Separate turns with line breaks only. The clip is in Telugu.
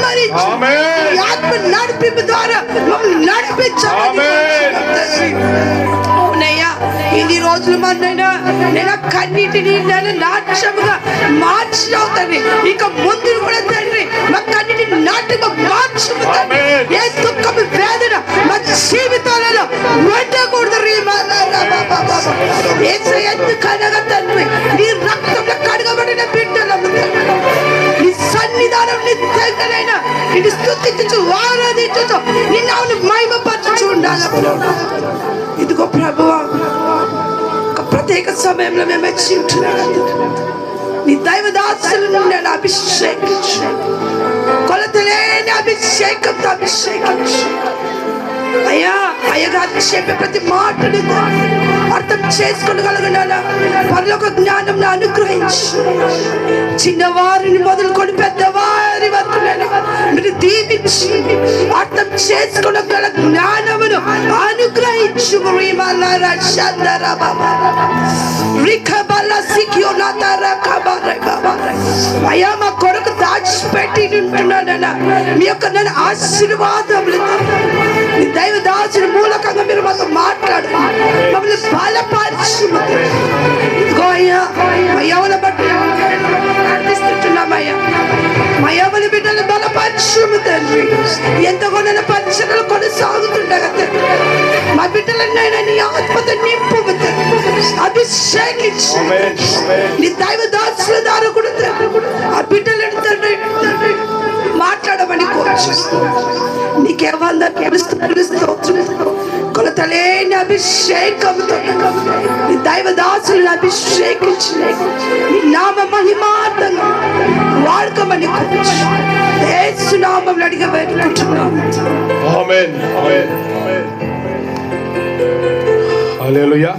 బలపరిచి నీ ఆత్మ నడిపింపు ద్వారా మమ్మల్ని నడిపించమని అవునయ్యా. ఇన్ని రోజులు మనైనా నేను కన్నిటిని నేను నాట్యముగా మార్చినావు తండ్రి. ఇక ముందు కూడా తండ్రి మా కన్నిటిని నాట్యముగా మార్చుము తండ్రి. ఏ దుఃఖం వేదన మా జీవితాలలో పెట్టకూడదు. ఎందుకనగా తండ్రి నీ రక్తంలో కడగబడిన బిడ్డలము నీ సన్నిధానం నిత్యంగానైనా నిన్ను స్తుతించు ఆరాధించు నిన్ను అవును మహిమపరచు ఉండాలి. ఇదిగో ప్రభువా, ఒక ప్రత్యేక సమయంలో మేము వచ్చి ఉంటున్నాం. నీ దైవదాసులను నేను అభిషేకించు, కొలతలేని అభిషేకంతో అభిషేకించు అయ్యా. అయ్యగారు చెప్పే ప్రతి మాటని అర్థం చేసుకోగలగనాలా పరలోక జ్ఞానం అనుగ్రహించి చిన్నవారిని మొదలుకొని పెద్దవారి వరకు మీరు దీవించి అర్థం చేసుకోగల జ్ఞానమును అనుగ్రహించు. అయ్యా మా కొరకు దాచిపెట్టి ఉంటున్నానన్నా మీ యొక్క నన్ను ఆశీర్వాదములు నీ దైవదాసుని మూలకంగా మీరు మాతో మాట్లాడు మమ్మల్ని బలపరచు. ఇదిగో అయ్యా మా యవన బట్టి ప్రార్థిస్తున్నామయ్యా. మా యవన బిడ్డలు బలపరచుము తండ్రి. ఎంతగా నన్ను పరిచయలు కొనసాగుతుండగా తండ్రి మా బిడ్డలన్నైనా నీ ఆత్మతో నింపుము తండ్రి. అభిషేకించు నీ దైవదాసుల ద్వారా కూడా ఆ బిడ్డలను తండ్రి మాట్లాడమని కోరుచు. నీకేమన్నా కొలతలేని అభిషేకంతో నీ దైవదాసులను అభిషేకించి నీ నామ మహిమార్థంగా వాడుకోమని కోరుచు. యేసు నామములో అడిగి వేడుకుంటున్నాము.
ఆమేన్. హల్లెలూయా.